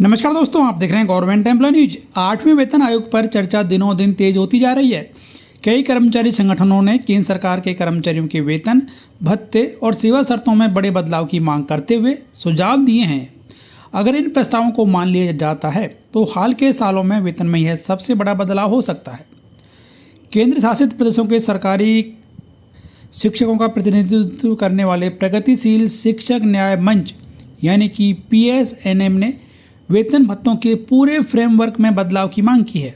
नमस्कार दोस्तों, आप देख रहे हैं गवर्नमेंट एम्प्लॉय न्यूज। 8वें वेतन आयोग पर चर्चा दिनों दिन तेज होती जा रही है। कई कर्मचारी संगठनों ने केंद्र सरकार के कर्मचारियों के वेतन, भत्ते और सेवा शर्तों में बड़े बदलाव की मांग करते हुए सुझाव दिए हैं। अगर इन प्रस्तावों को मान लिया जाता है तो हाल के सालों में वेतन में यह सबसे बड़ा बदलाव हो सकता है। केंद्र शासित प्रदेशों के सरकारी शिक्षकों का प्रतिनिधित्व करने वाले प्रगतिशील शिक्षक न्याय मंच यानी कि PSNM ने वेतन भत्तों के पूरे फ्रेमवर्क में बदलाव की मांग की है।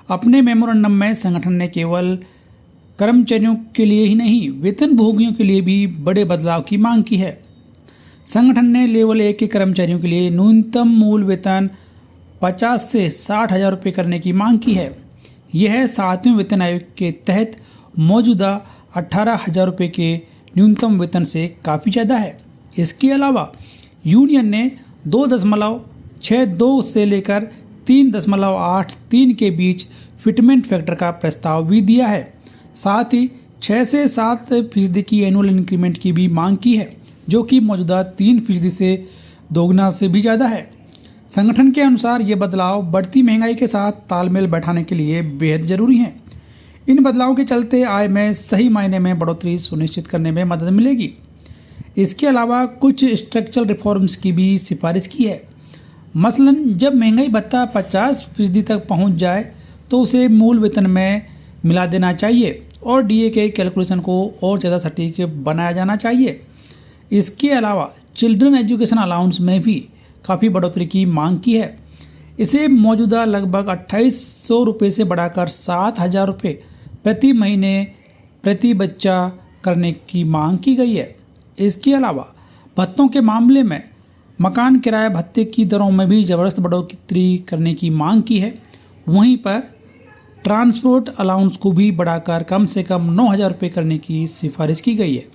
अपने मेमोरेंडम में संगठन ने केवल कर्मचारियों के लिए ही नहीं, वेतन भोगियों के लिए भी बड़े बदलाव की मांग की है। संगठन ने लेवल 1 के कर्मचारियों के लिए न्यूनतम मूल वेतन 50 से 60 हज़ार रुपये करने की मांग की है। यह 7वें वेतन आयोग के तहत मौजूदा 18 हज़ार रुपये के न्यूनतम वेतन से काफ़ी ज़्यादा है। इसके अलावा यूनियन ने 2.62 से लेकर 3.83 के बीच फिटमेंट फैक्टर का प्रस्ताव भी दिया है। साथ ही 6 से 7% की एनुअल इंक्रीमेंट की भी मांग की है, जो कि मौजूदा 3% से दोगुना से भी ज़्यादा है। संगठन के अनुसार ये बदलाव बढ़ती महंगाई के साथ तालमेल बैठाने के लिए बेहद ज़रूरी हैं। इन बदलावों के चलते आय में सही मायने में बढ़ोतरी सुनिश्चित करने में मदद मिलेगी। इसके अलावा कुछ स्ट्रक्चरल रिफॉर्म्स की भी सिफारिश की है। मसलन जब महंगाई भत्ता 50% तक पहुंच जाए तो उसे मूल वेतन में मिला देना चाहिए और DA के कैलकुलेशन को और ज़्यादा सटीक बनाया जाना चाहिए। इसके अलावा चिल्ड्रन एजुकेशन अलाउंस में भी काफ़ी बढ़ोतरी की मांग की है। इसे मौजूदा लगभग 2800 रुपये से बढ़ाकर 7000 रुपये प्रति महीने प्रति बच्चा करने की मांग की गई है। इसके अलावा भत्तों के मामले में मकान किराया भत्ते की दरों में भी ज़बरदस्त बढ़ोतरी करने की मांग की है। वहीं पर ट्रांसपोर्ट अलाउंस को भी बढ़ाकर कम से कम 9000 रुपये करने की सिफारिश की गई है।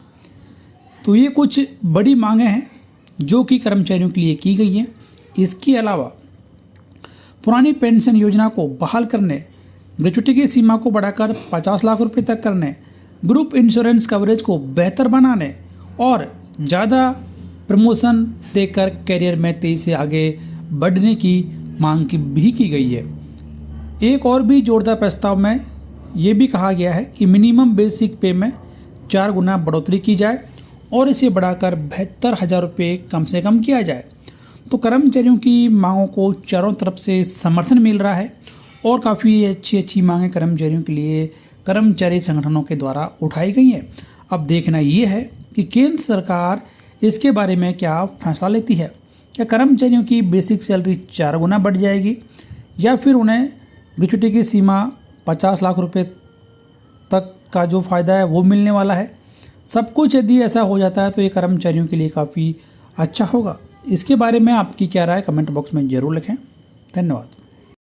तो ये कुछ बड़ी मांगें हैं जो कि कर्मचारियों के लिए की गई हैं। इसके अलावा पुरानी पेंशन योजना को बहाल करने, ग्रेच्युटी की सीमा को बढ़ाकर 50 लाख रुपये तक करने, ग्रुप इंश्योरेंस कवरेज को बेहतर बनाने और ज़्यादा प्रमोशन देकर करियर में तेज़ी से आगे बढ़ने की मांग भी की गई है। एक और भी जोरदार प्रस्ताव में ये भी कहा गया है कि मिनिमम बेसिक पे में 4 गुना बढ़ोतरी की जाए और इसे बढ़ाकर 72,000 रुपये कम से कम किया जाए। तो कर्मचारियों की मांगों को चारों तरफ से समर्थन मिल रहा है और काफ़ी अच्छी मांगें कर्मचारियों के लिए कर्मचारी संगठनों के द्वारा उठाई गई हैं। अब देखना ये है कि केंद्र सरकार इसके बारे में क्या फैसला लेती है। क्या कर्मचारियों की बेसिक सैलरी 4 गुना बढ़ जाएगी या फिर उन्हें ग्रेच्युटी की सीमा 50 लाख रुपए तक का जो फ़ायदा है वो मिलने वाला है। सब कुछ यदि ऐसा हो जाता है तो ये कर्मचारियों के लिए काफ़ी अच्छा होगा। इसके बारे में आपकी क्या राय कमेंट बॉक्स में ज़रूर लिखें। धन्यवाद।